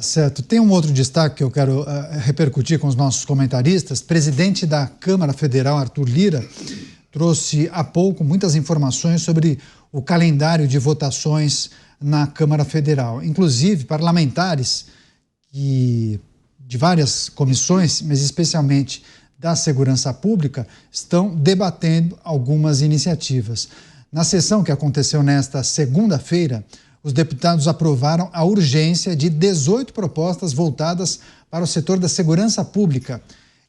Certo. Tem um outro destaque que eu quero repercutir com os nossos comentaristas. Presidente da Câmara Federal, Arthur Lira, trouxe há pouco muitas informações sobre o calendário de votações na Câmara Federal. Inclusive, parlamentares de várias comissões, mas especialmente da Segurança Pública, estão debatendo algumas iniciativas. Na sessão que aconteceu nesta segunda-feira, os deputados aprovaram a urgência de 18 propostas voltadas para o setor da segurança pública.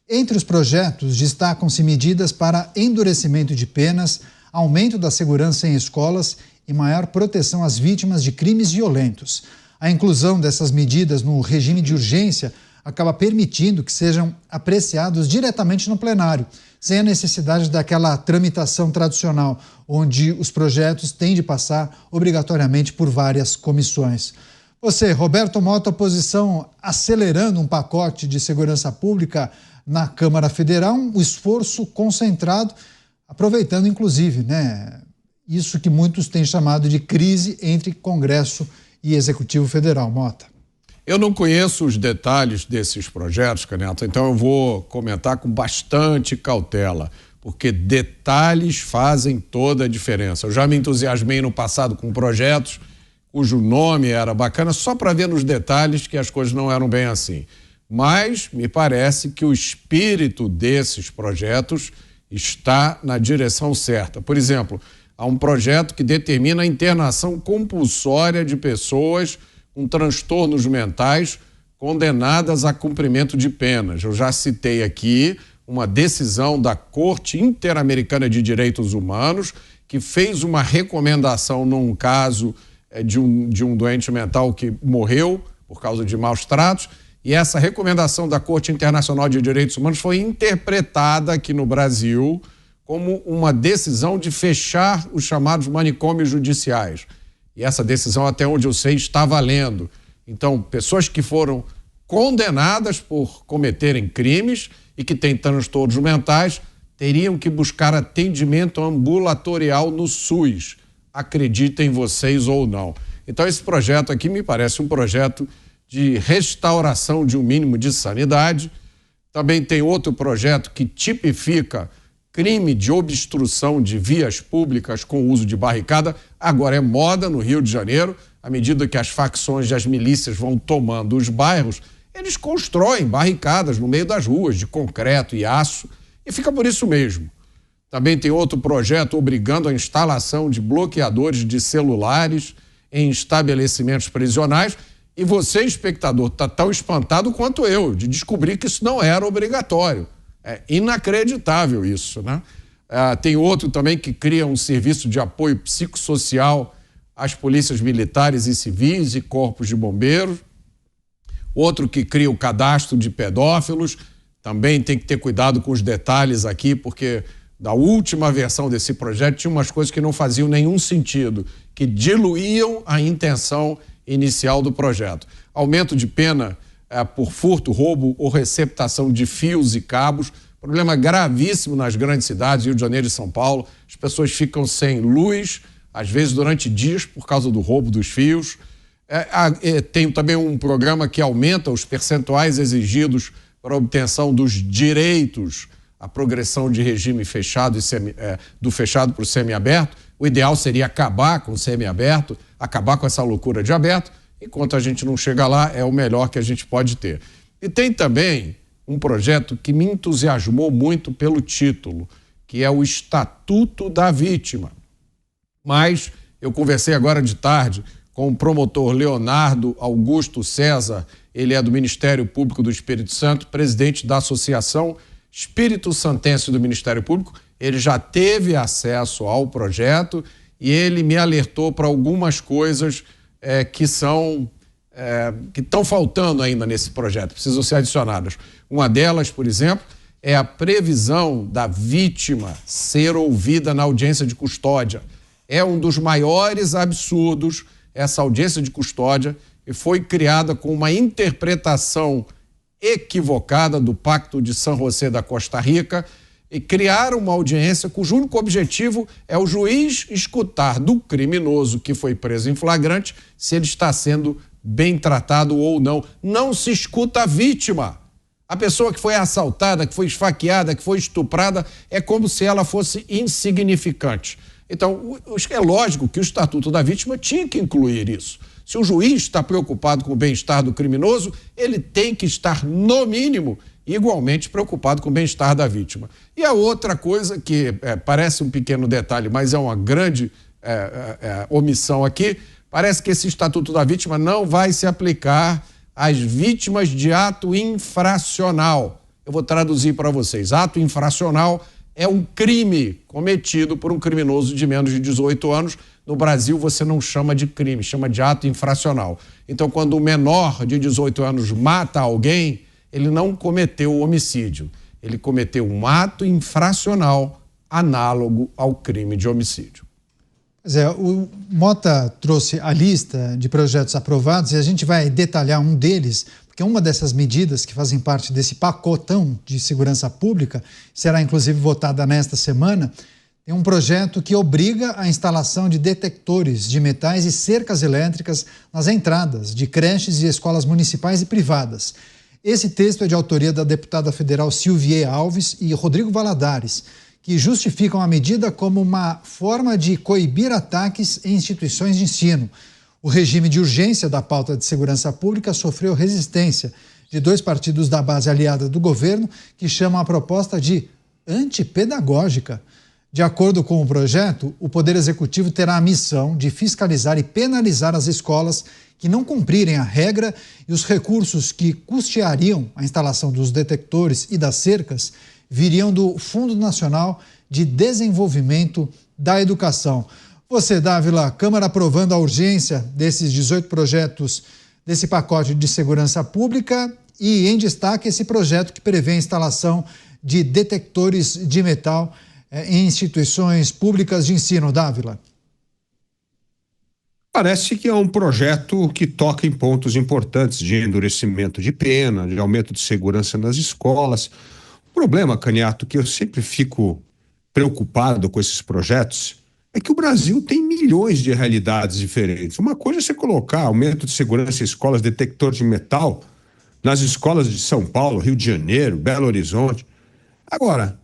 Entre os projetos, destacam-se medidas para endurecimento de penas, aumento da segurança em escolas e maior proteção às vítimas de crimes violentos. A inclusão dessas medidas no regime de urgência acaba permitindo que sejam apreciados diretamente no plenário, sem a necessidade daquela tramitação tradicional, onde os projetos têm de passar obrigatoriamente por várias comissões. Você, Roberto Mota, oposição acelerando um pacote de segurança pública na Câmara Federal, um esforço concentrado, aproveitando inclusive, isso que muitos têm chamado de crise entre Congresso e Executivo Federal. Mota. Eu não conheço os detalhes desses projetos, Caneta, então eu vou comentar com bastante cautela, porque detalhes fazem toda a diferença. Eu já me entusiasmei no passado com projetos cujo nome era bacana, só para ver nos detalhes que as coisas não eram bem assim. Mas me parece que o espírito desses projetos está na direção certa. Por exemplo, há um projeto que determina a internação compulsória de pessoas com transtornos mentais condenadas a cumprimento de penas. Eu já citei aqui uma decisão da Corte Interamericana de Direitos Humanos que fez uma recomendação num caso de um doente mental que morreu por causa de maus tratos, e essa recomendação da Corte Internacional de Direitos Humanos foi interpretada aqui no Brasil como uma decisão de fechar os chamados manicômios judiciais. E essa decisão, até onde eu sei, está valendo. Então, pessoas que foram condenadas por cometerem crimes e que têm transtornos mentais teriam que buscar atendimento ambulatorial no SUS, acreditem vocês ou não. Então, esse projeto aqui me parece um projeto de restauração de um mínimo de sanidade. Também tem outro projeto que tipifica crime de obstrução de vias públicas com uso de barricada. Agora é moda no Rio de Janeiro, à medida que as facções e as milícias vão tomando os bairros, eles constroem barricadas no meio das ruas de concreto e aço e fica por isso mesmo. Também tem outro projeto obrigando a instalação de bloqueadores de celulares em estabelecimentos prisionais. E você, espectador, está tão espantado quanto eu de descobrir que isso não era obrigatório. É inacreditável isso, né? Tem outro também que cria um serviço de apoio psicossocial às polícias militares e civis e corpos de bombeiros. Outro que cria o cadastro de pedófilos. Também tem que ter cuidado com os detalhes aqui, porque da última versão desse projeto tinha umas coisas que não faziam nenhum sentido, que diluíam a intenção inicial do projeto. Aumento de pena por furto, roubo ou receptação de fios e cabos, problema gravíssimo nas grandes cidades, Rio de Janeiro e São Paulo. As pessoas ficam sem luz, às vezes durante dias, por causa do roubo dos fios. Tem também um programa que aumenta os percentuais exigidos para a obtenção dos direitos, a progressão de regime fechado do fechado para o semiaberto. O ideal seria acabar com o semiaberto, acabar com essa loucura de aberto. Enquanto a gente não chega lá, é o melhor que a gente pode ter. E tem também um projeto que me entusiasmou muito pelo título, que é o Estatuto da Vítima. Mas eu conversei agora de tarde com o promotor Leonardo Augusto César, ele é do Ministério Público do Espírito Santo, presidente da Associação Espírito Santense do Ministério Público. Ele já teve acesso ao projeto e ele me alertou para algumas coisas que estão faltando ainda nesse projeto, precisam ser adicionadas. Uma delas, por exemplo, é a previsão da vítima ser ouvida na audiência de custódia. É um dos maiores absurdos essa audiência de custódia, e foi criada com uma interpretação equivocada do Pacto de San José da Costa Rica, e criar uma audiência cujo único objetivo é o juiz escutar do criminoso que foi preso em flagrante se ele está sendo bem tratado ou não. Não se escuta a vítima. A pessoa que foi assaltada, que foi esfaqueada, que foi estuprada, é como se ela fosse insignificante. Então, é lógico que o Estatuto da Vítima tinha que incluir isso. Se o juiz está preocupado com o bem-estar do criminoso, ele tem que estar, no mínimo, igualmente preocupado com o bem-estar da vítima. E a outra coisa que parece um pequeno detalhe, mas é uma grande omissão aqui, parece que esse Estatuto da Vítima não vai se aplicar às vítimas de ato infracional. Eu vou traduzir para vocês. Ato infracional é um crime cometido por um criminoso de menos de 18 anos. No Brasil, você não chama de crime, chama de ato infracional. Então, quando o menor de 18 anos mata alguém, ele não cometeu o homicídio. Ele cometeu um ato infracional análogo ao crime de homicídio. Pois é, o Mota trouxe a lista de projetos aprovados e a gente vai detalhar um deles, porque uma dessas medidas que fazem parte desse pacotão de segurança pública, será inclusive votada nesta semana, tem um projeto que obriga a instalação de detectores de metais e cercas elétricas nas entradas de creches e escolas municipais e privadas. Esse texto é de autoria da deputada federal Silvia Alves e Rodrigo Valadares, que justificam a medida como uma forma de coibir ataques em instituições de ensino. O regime de urgência da pauta de segurança pública sofreu resistência de 2 partidos da base aliada do governo, que chamam a proposta de antipedagógica. De acordo com o projeto, o Poder Executivo terá a missão de fiscalizar e penalizar as escolas que não cumprirem a regra, e os recursos que custeariam a instalação dos detectores e das cercas viriam do Fundo Nacional de Desenvolvimento da Educação. Você, Dávila, Câmara aprovando a urgência desses 18 projetos desse pacote de segurança pública e, em destaque, esse projeto que prevê a instalação de detectores de metal em instituições públicas de ensino. Dávila. Parece que é um projeto que toca em pontos importantes de endurecimento de pena, de aumento de segurança nas escolas. O problema, Caniato, que eu sempre fico preocupado com esses projetos, é que o Brasil tem milhões de realidades diferentes. Uma coisa é você colocar aumento de segurança em escolas, detector de metal, nas escolas de São Paulo, Rio de Janeiro, Belo Horizonte. Agora,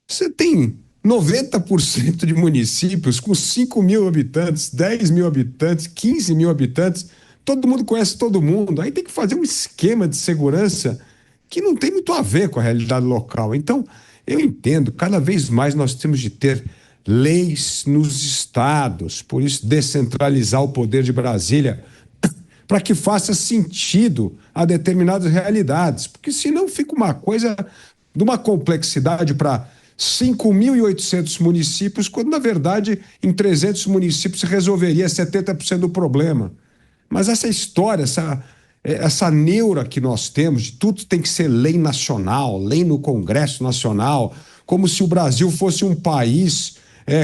você tem 90% de municípios com 5 mil habitantes, 10 mil habitantes, 15 mil habitantes, todo mundo conhece todo mundo. Aí tem que fazer um esquema de segurança que não tem muito a ver com a realidade local. Então, eu entendo, cada vez mais nós temos de ter leis nos estados, por isso descentralizar o poder de Brasília, para que faça sentido a determinadas realidades, porque senão fica uma coisa de uma complexidade para 5.800 municípios, quando na verdade em 300 municípios se resolveria 70% do problema. Mas essa história, essa neura que nós temos de tudo tem que ser lei nacional, lei no Congresso Nacional, como se o Brasil fosse um país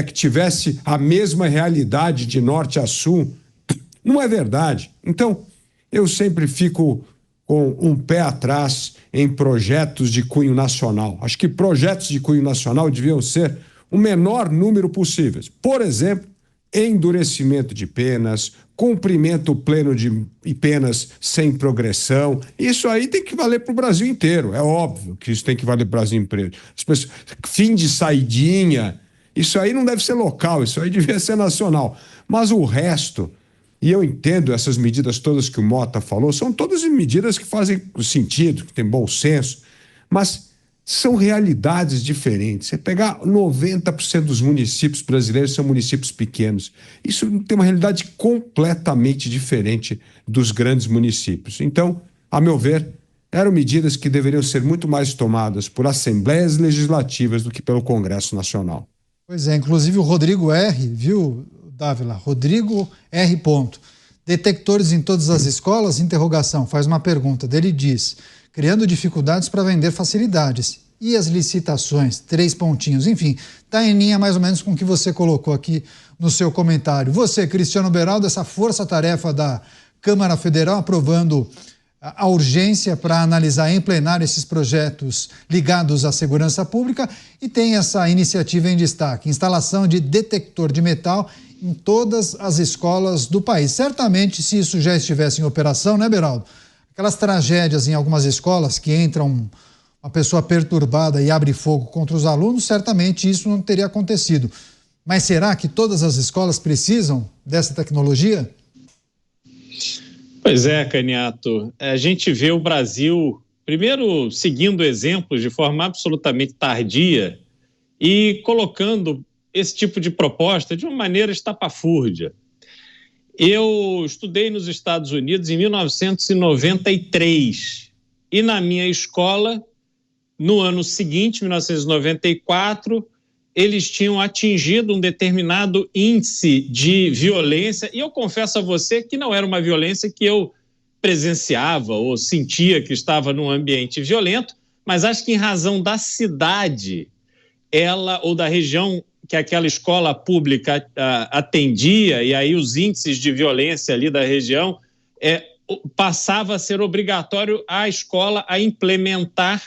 que tivesse a mesma realidade de norte a sul, não é verdade. Então, eu sempre fico com um pé atrás em projetos de cunho nacional. Acho que projetos de cunho nacional deviam ser o menor número possível. Por exemplo, endurecimento de penas, cumprimento pleno de penas sem progressão. Isso aí tem que valer para o Brasil inteiro. É óbvio que isso tem que valer para o Brasil inteiro. Fim de saidinha, isso aí não deve ser local, isso aí devia ser nacional. Mas o resto, e eu entendo essas medidas todas que o Mota falou, são todas medidas que fazem sentido, que tem bom senso, mas são realidades diferentes. Você pegar 90% dos municípios brasileiros são municípios pequenos. Isso tem uma realidade completamente diferente dos grandes municípios. Então, a meu ver, eram medidas que deveriam ser muito mais tomadas por assembleias legislativas do que pelo Congresso Nacional. Pois é, inclusive o Rodrigo R., viu, Dávila? Rodrigo R. Detectores em todas as escolas? Interrogação. Faz uma pergunta. Dele diz: criando dificuldades para vender facilidades. E as licitações? 3 pontinhos. Enfim, está em linha mais ou menos com o que você colocou aqui no seu comentário. Você, Cristiano Beraldo, essa força-tarefa da Câmara Federal aprovando a urgência para analisar em plenário esses projetos ligados à segurança pública e tem essa iniciativa em destaque, instalação de detector de metal em todas as escolas do país. Certamente, se isso já estivesse em operação, né, Beraldo? Aquelas tragédias em algumas escolas que entram uma pessoa perturbada e abre fogo contra os alunos, certamente isso não teria acontecido. Mas será que todas as escolas precisam dessa tecnologia? Pois é, Caniato. A gente vê o Brasil, primeiro, seguindo exemplos de forma absolutamente tardia e colocando esse tipo de proposta de uma maneira estapafúrdia. Eu estudei nos Estados Unidos em 1993 e na minha escola, no ano seguinte, 1994, eles tinham atingido um determinado índice de violência e eu confesso a você que não era uma violência que eu presenciava ou sentia que estava num ambiente violento, mas acho que em razão da cidade, ou da região que aquela escola pública atendia, e aí os índices de violência ali da região, passava a ser obrigatório a escola a implementar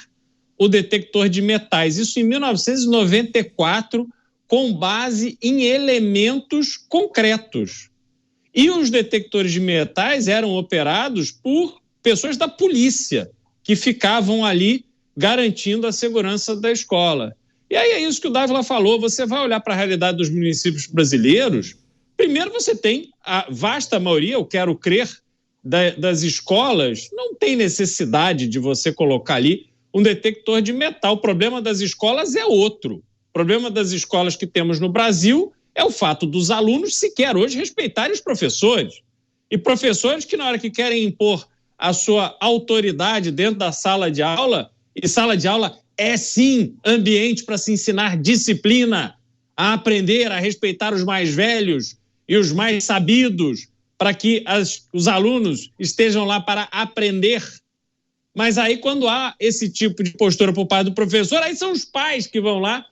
o detector de metais. Isso em 1994, com base em elementos concretos. E os detectores de metais eram operados por pessoas da polícia, que ficavam ali garantindo a segurança da escola. E aí é isso que o Dávila falou, você vai olhar para a realidade dos municípios brasileiros, primeiro você tem a vasta maioria, eu quero crer, das escolas, não tem necessidade de você colocar ali um detector de metal. O problema das escolas é outro. O problema das escolas que temos no Brasil é o fato dos alunos sequer hoje respeitarem os professores. E professores que na hora que querem impor a sua autoridade dentro da sala de aula, e sala de aula é sim ambiente para se ensinar disciplina, a aprender a respeitar os mais velhos e os mais sabidos, para que os alunos estejam lá para aprender. Mas aí quando há esse tipo de postura por parte do professor, aí são os pais que vão lá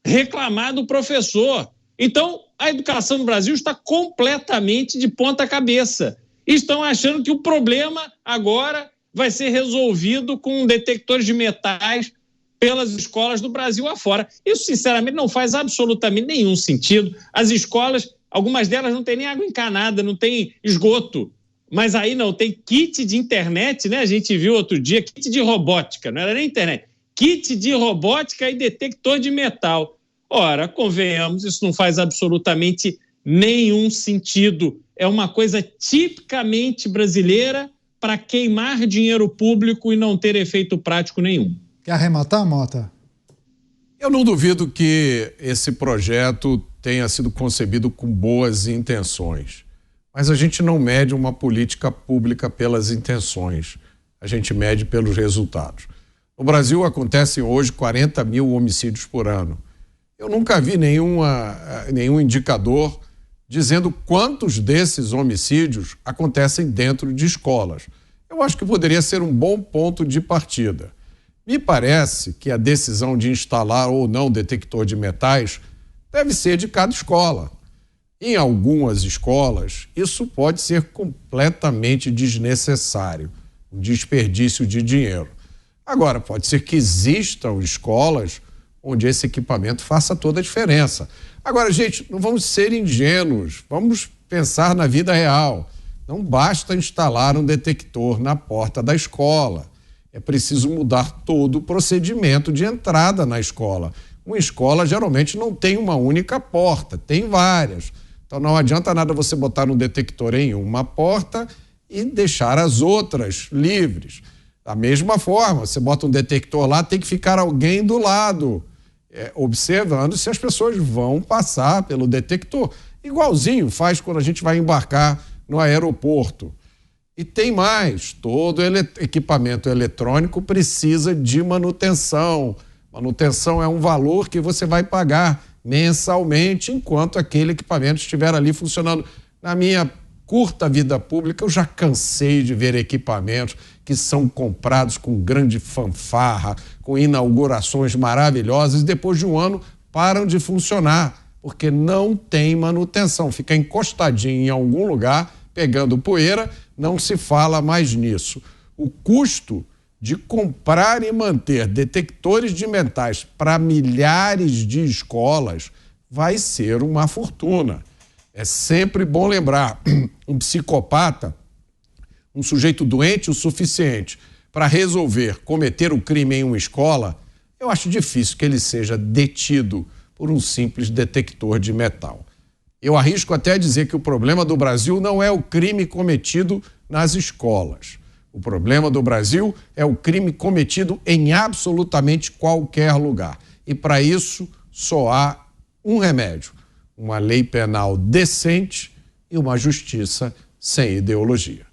reclamar do professor. Então, a educação no Brasil está completamente de ponta cabeça. Estão achando que o problema agora vai ser resolvido com detectores de metais pelas escolas do Brasil afora. Isso, sinceramente, não faz absolutamente nenhum sentido. As escolas, algumas delas não têm nem água encanada, não tem esgoto. Mas aí não, tem kit de internet, né? A gente viu outro dia, kit de robótica, não era nem internet. Kit de robótica e detector de metal. Ora, convenhamos, isso não faz absolutamente nenhum sentido. É uma coisa tipicamente brasileira para queimar dinheiro público e não ter efeito prático nenhum. Quer arrematar, Mota? Eu não duvido que esse projeto tenha sido concebido com boas intenções. Mas a gente não mede uma política pública pelas intenções. A gente mede pelos resultados. No Brasil acontecem hoje 40 mil homicídios por ano. Eu nunca vi nenhum indicador dizendo quantos desses homicídios acontecem dentro de escolas. Eu acho que poderia ser um bom ponto de partida. Me parece que a decisão de instalar ou não detector de metais deve ser de cada escola. Em algumas escolas, isso pode ser completamente desnecessário, um desperdício de dinheiro. Agora, pode ser que existam escolas onde esse equipamento faça toda a diferença. Agora, gente, não vamos ser ingênuos, vamos pensar na vida real. Não basta instalar um detector na porta da escola. É preciso mudar todo o procedimento de entrada na escola. Uma escola geralmente não tem uma única porta, tem várias. Então não adianta nada você botar um detector em uma porta e deixar as outras livres. Da mesma forma, você bota um detector lá, tem que ficar alguém do lado, observando se as pessoas vão passar pelo detector. Igualzinho faz quando a gente vai embarcar no aeroporto. E tem mais, todo equipamento eletrônico precisa de manutenção. Manutenção é um valor que você vai pagar mensalmente enquanto aquele equipamento estiver ali funcionando. Na minha curta vida pública, eu já cansei de ver equipamentos que são comprados com grande fanfarra, com inaugurações maravilhosas e depois de um ano param de funcionar, porque não tem manutenção. Fica encostadinho em algum lugar, pegando poeira, não se fala mais nisso. o custo de comprar e manter detectores de metais para milhares de escolas vai ser uma fortuna. É sempre bom lembrar, um psicopata, um sujeito doente o suficiente para resolver cometer o crime em uma escola, eu acho difícil que ele seja detido por um simples detector de metal. Eu arrisco até dizer que o problema do Brasil não é o crime cometido nas escolas. O problema do Brasil é o crime cometido em absolutamente qualquer lugar. E para isso só há um remédio: uma lei penal decente e uma justiça sem ideologia.